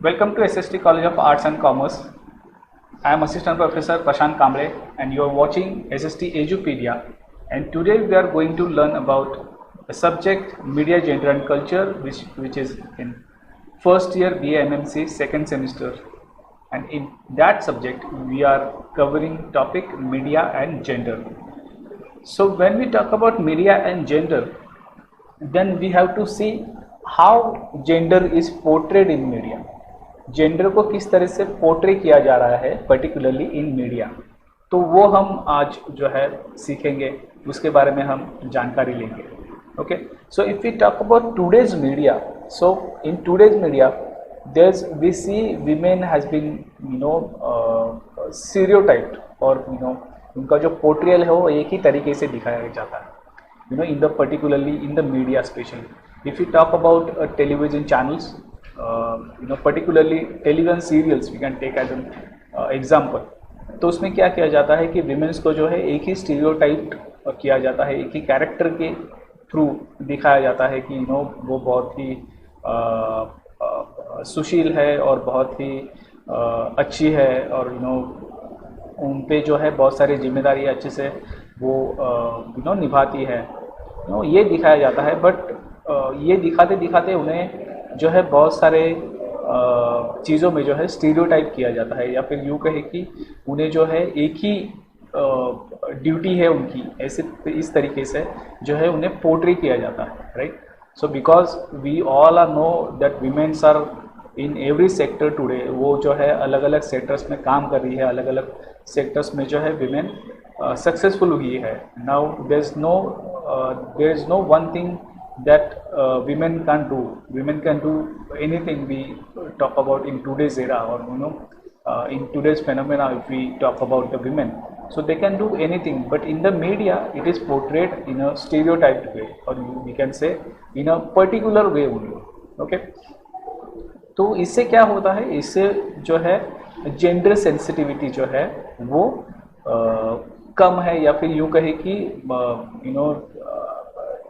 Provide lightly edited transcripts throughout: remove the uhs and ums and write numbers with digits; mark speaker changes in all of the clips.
Speaker 1: Welcome to SST College of Arts and Commerce. I am Assistant Professor Prashant Kamble and you are watching SST Edupedia. And today we are going to learn about the subject Media, Gender and Culture, which is in first year BA MMC second semester. And in that subject we are covering topic media and gender. So when we talk about media and gender, then we have to see how gender is portrayed in media. Gender को किस तरह से portray किया जा रहा है particularly in media, तो वो हम आज जो है सीखेंगे, उसके बारे में हम जानकारी लेंगे. Okay, so if we talk about today's media, so in today's media there we see women has been stereotyped और उनका जो पोर्ट्रियल है वो एक ही तरीके से दिखाया जाता है in the particularly in the media. Specially if you talk about television channels, particularly television serials we can take as an example. तो उसमें क्या किया जाता है कि विमेंस को जो है एक ही स्टीरियोटाइप किया जाता है, एक ही कैरेक्टर के थ्रू दिखाया जाता है कि वो बहुत ही सुशील है और बहुत ही अच्छी है और उन पे जो है बहुत सारी जिम्मेदारी अच्छे से वो निभाती है, ये दिखाया जाता है. बट ये दिखाते दिखाते उन्हें जो है बहुत सारे चीज़ों में जो है स्टीरियोटाइप किया जाता है, या फिर यूँ कहे कि उन्हें जो है एक ही ड्यूटी है उनकी, ऐसे इस तरीके से जो है उन्हें पोर्ट्रे किया जाता है, right. So because we all are know that womens are in every sector today. वो जो है अलग अलग सेक्टर्स में काम कर रही है, अलग अलग सेक्टर्स में जो है वीमेन सक्सेसफुल हुई है. Now there is no one thing that women can't do. Women can do anything we talk about in today's era, or in today's phenomena. If we talk about the women, so they can do anything, but in the media it is portrayed in a stereotyped way, or we can say in a particular way only. Okay, तो इससे क्या होता है, इससे जो है gender sensitivity जो है वो कम है, या फिर यूँ कहे कि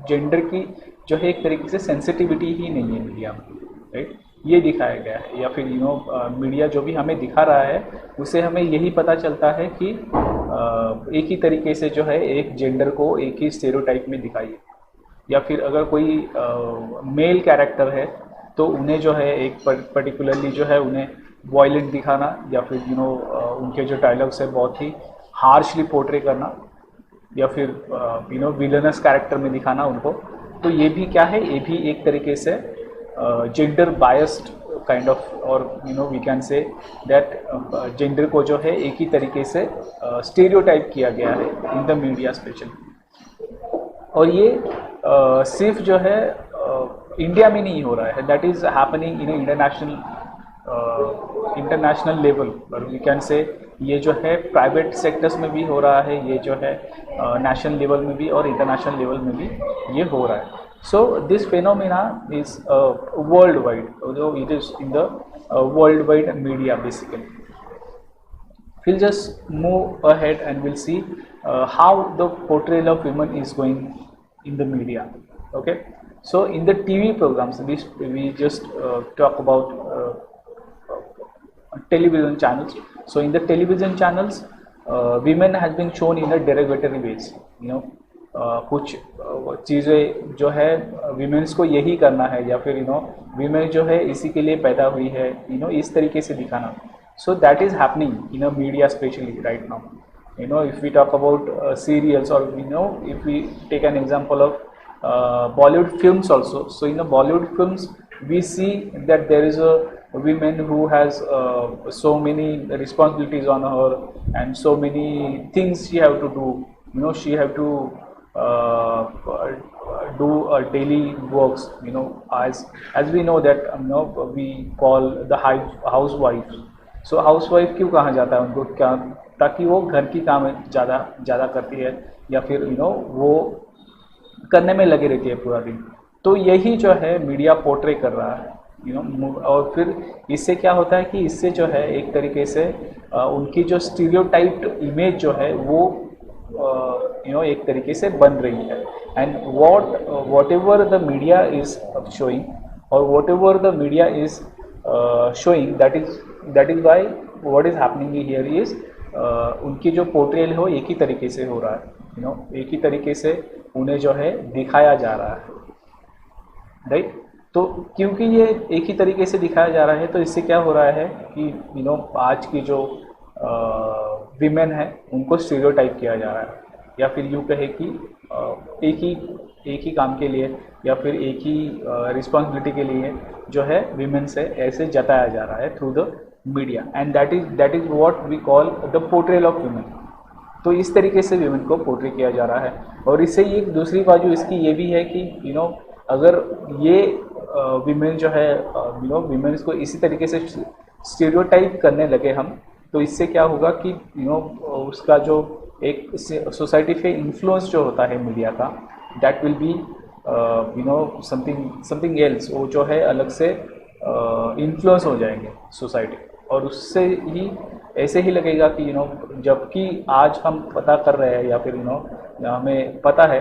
Speaker 1: जेंडर की जो है एक तरीके से सेंसिटिविटी ही नहीं है मीडिया में, राइट. ये दिखाया गया है, या फिर मीडिया जो भी हमें दिखा रहा है उसे हमें यही पता चलता है कि एक ही तरीके से जो है एक जेंडर को एक ही स्टेरियोटाइप में दिखाइए, या फिर अगर कोई मेल कैरेक्टर है तो उन्हें जो है एक पर्टिकुलरली जो है उन्हें वॉयलेंट दिखाना, या फिर उनके जो डायलॉग्स है बहुत ही हार्शली पोर्ट्रे करना, या फिर विलनस कैरेक्टर में दिखाना उनको. तो ये भी क्या है, ये भी एक तरीके से जेंडर बायस्ड काइंड ऑफ, और we can say that gender को जो है एक ही तरीके से स्टीरियोटाइप किया गया है इन द मीडिया स्पेशली. और ये सिर्फ जो है इंडिया में नहीं हो रहा है, that is happening in international level, और वी कैन से ये जो है प्राइवेट सेक्टर्स में भी हो रहा है, ये जो है नेशनल लेवल में भी और इंटरनेशनल लेवल में भी ये हो रहा है. So this phenomena is world wide, it is in the world wide media basically. We'll just move ahead and we'll see how the portrayal of women is going in the media. Okay, so in the TV programs we just talk about television channels. So in the television channels, women has been shown in a derogatory ways. कुछ चीज़ें जो है women's को यही करना है, या फिर विमेन जो है इसी के लिए पैदा हुई है, इस तरीके से दिखाना. So that is happening in a media especially right now. If we talk about serials, or if we take an example of Bollywood films also. So in the Bollywood films we see that there is a woman who has so many responsibilities on her and so many things she have to do. She have to do a daily works. As we know that we call the housewife. So housewife क्यों कहा जाता है उनको, क्या ताकि वो घर की काम ज़्यादा करती है, या फिर वो करने में लगी रहती है पूरा दिन. तो यही जो है मीडिया पोर्ट्रे कर रहा है. और फिर इससे क्या होता है कि इससे जो है एक तरीके से उनकी जो स्टीरियोटाइप्ड इमेज जो है वो एक तरीके से बन रही है. And what the media is showing, और what the media is showing, that is why what is happening here is उनकी जो पोर्ट्रेल हो एक ही तरीके से हो रहा है, एक ही तरीके से उन्हें जो है दिखाया जा रहा है, राइट। तो क्योंकि ये एक ही तरीके से दिखाया जा रहा है तो इससे क्या हो रहा है कि आज की जो विमेन है उनको स्टीरियोटाइप किया जा रहा है, या फिर यूँ कहे कि एक ही काम के लिए या फिर एक ही रिस्पॉन्सिबिलिटी के लिए जो है विमेन से ऐसे जताया जा रहा है through the media, and that is what we call the portrayal of women. तो इस तरीके से विमेन को पोर्ट्रे किया जा रहा है। और इससे एक दूसरी बाजू इसकी ये भी है कि अगर ये विमेन जो है विमेन्स को इसी तरीके से स्टीरियोटाइप करने लगे हम, तो इससे क्या होगा कि उसका जो एक सोसाइटी पे इन्फ्लुएंस जो होता है मीडिया का, that will be something else, वो जो है अलग से इन्फ्लुएंस हो जाएंगे सोसाइटी, और उससे ही ऐसे ही लगेगा कि जबकि आज हम पता कर रहे हैं या फिर हमें पता है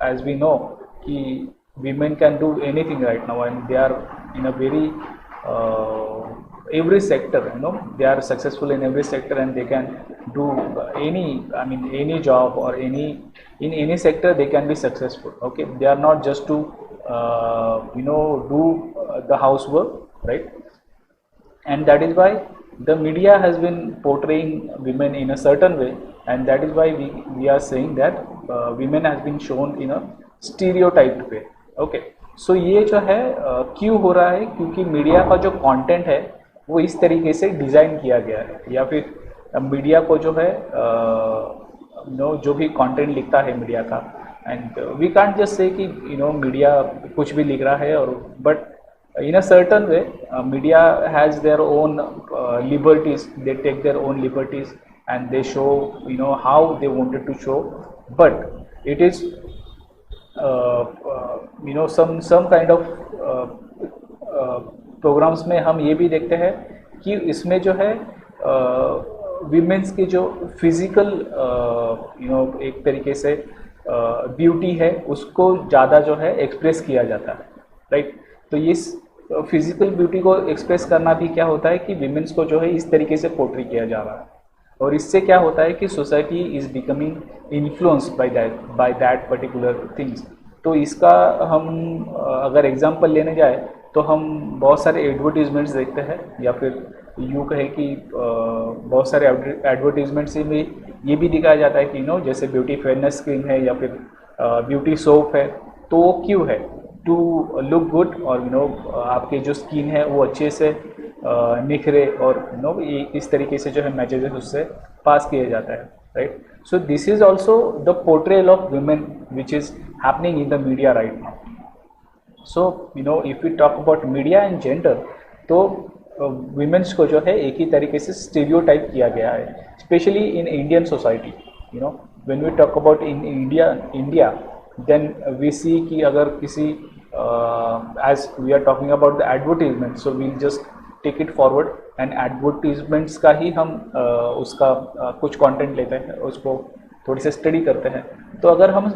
Speaker 1: एज वी नो कि women can do anything right now and they are in a very every sector, they are successful in every sector and they can do any job or in any sector they can be successful. Okay, they are not just to do the housework, right? And that is why the media has been portraying women in a certain way, and that is why we are saying that women has been shown in a stereotyped way. Okay, so ये जो है क्यों हो रहा है? क्योंकि media का जो कंटेंट है वो इस तरीके से डिज़ाइन किया गया है, या फिर मीडिया को जो है जो भी कंटेंट लिखता है मीडिया का, and we can't just say कि मीडिया कुछ भी लिख रहा है, और but in a certain way media has their own liberties, they take their own liberties and they show how they wanted to show, but it is some kind of programs में हम ये भी देखते हैं कि इसमें जो है विमेंस की जो फिजिकल एक तरीके से ब्यूटी है उसको ज़्यादा जो है एक्सप्रेस किया जाता है, राइट। तो ये फिजिकल ब्यूटी को एक्सप्रेस करना भी क्या होता है कि विमेंस को जो है इस तरीके से पोर्ट्रे किया जा रहा है, और इससे क्या होता है कि society is becoming influenced by that particular things. तो इसका हम अगर एग्जांपल लेने जाए तो हम बहुत सारे एडवर्टीजमेंट्स देखते हैं, या फिर यूँ कहे कि बहुत सारे एडवर्टीजमेंट्स में ये भी दिखाया जाता है कि जैसे ब्यूटी फेयरनेस क्रीम है या फिर ब्यूटी सोप है, तो वो क्यों है? टू लुक गुड, और आपके जो स्किन है वो अच्छे से निखरे, और इस तरीके से जो है मैसेजेस उससे पास किए जाता है, right. So this is also the portrayal of women which is happening in the media right now. So if we talk about media and gender, तो वुमेन्स को जो है एक ही तरीके से स्टीरियोटाइप किया गया है, specially in Indian society. When we talk about in India then we see कि अगर किसी as we are talking about the advertisement, so we'll just take it forward and advertisements का ही हम उसका कुछ कंटेंट लेते हैं, उसको थोड़ी सी स्टडी करते हैं। तो अगर हम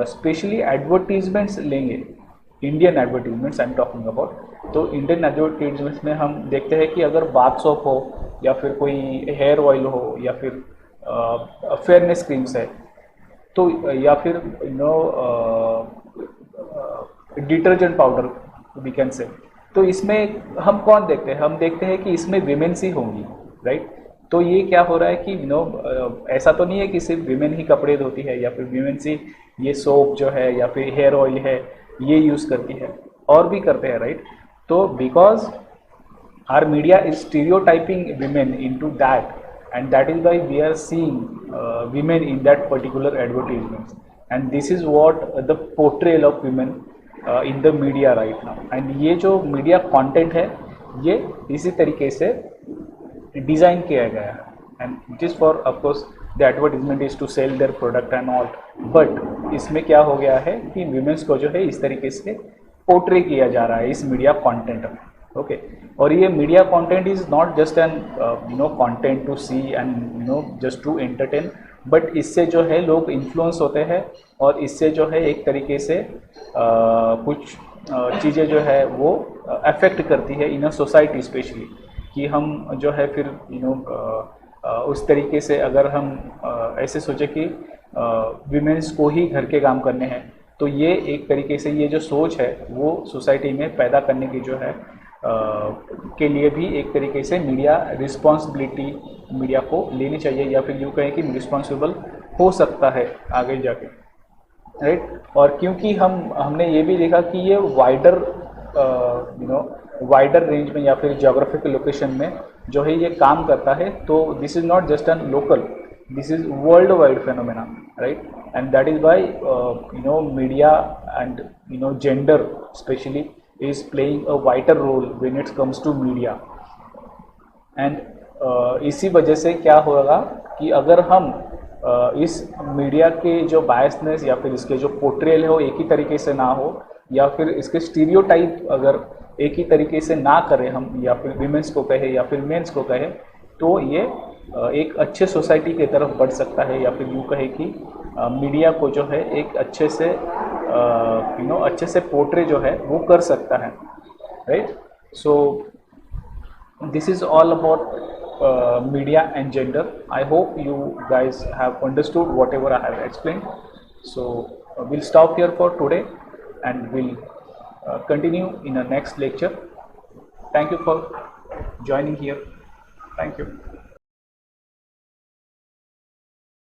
Speaker 1: स्पेशली एडवर्टीजमेंट्स लेंगे, Indian advertisements I am talking about, तो इंडियन एडवर्टीजमेंट्स में हम देखते हैं कि अगर बाथ सोप हो या फिर कोई हेयर ऑयल हो या फिर फेयरनेस क्रीम्स है, तो या फिर डिटर्जेंट पाउडर वी कैन से, तो इसमें हम कौन देखते हैं? हम देखते हैं कि इसमें विमेन्स ही होंगी, राइट। तो ये क्या हो रहा है कि ऐसा तो नहीं है कि सिर्फ विमेन ही कपड़े धोती है या फिर विमेन्स ही ये सोप जो है या फिर हेयर ऑयल है ये यूज़ करती है, और भी करते हैं, राइट। तो because our media is stereotyping women into that, and that is why we are seeing women in that particular advertisements, and this is what the portrayal of women in the media right now। and ये जो media content है ये इसी तरीके से design किया गया है, and it is for of course the advertisement is to sell their product and all, but इसमें क्या हो गया है कि women's को जो है इस तरीके से पोर्ट्रे किया जा रहा है इस मीडिया कंटेंट में, ओके। और ये media content is not just an content to see and just to entertain, but इससे जो है लोग इन्फ्लुएंस होते हैं, और इससे जो है एक तरीके से कुछ चीज़ें जो है वो अफेक्ट करती है इन अ सोसाइटी स्पेशली, कि हम जो है फिर उस तरीके से अगर हम ऐसे सोचे कि विमेंस को ही घर के काम करने हैं, तो ये एक तरीके से ये जो सोच है वो सोसाइटी में पैदा करने की जो है के लिए भी एक तरीके से मीडिया रिस्पॉन्सिबिलिटी मीडिया को लेनी चाहिए, या फिर यूँ कहें कि रिस्पॉन्सिबल हो सकता है आगे जाके, राइट। और क्योंकि हमने ये भी देखा कि ये वाइडर वाइडर रेंज में या फिर जोग्राफिकल लोकेशन में जो है ये काम करता है, तो this is not just N local, this is worldwide phenomena, right? And that is why media and gender especially is playing a vital role when it comes to media. And इसी वजह से क्या होगा कि अगर हम इस मीडिया के जो बायसनेस या फिर इसके जो पोर्ट्रेल है वो एक ही तरीके से ना हो, या फिर इसके स्टीरियोटाइप अगर एक ही तरीके से ना करें हम, या फिर विमेंस को कहे या फिर मेंस को कहे, तो ये एक अच्छे सोसाइटी की तरफ बढ़ सकता है, या फिर यूँ कहे कि मीडिया को जो है एक अच्छे से अच्छे से पोर्ट्रे जो है वो कर सकता है, right. So this is all about media and gender. I hope you guys have understood whatever I have explained. So we'll stop here for today, and we'll continue in the next lecture. Thank you for joining here. Thank you.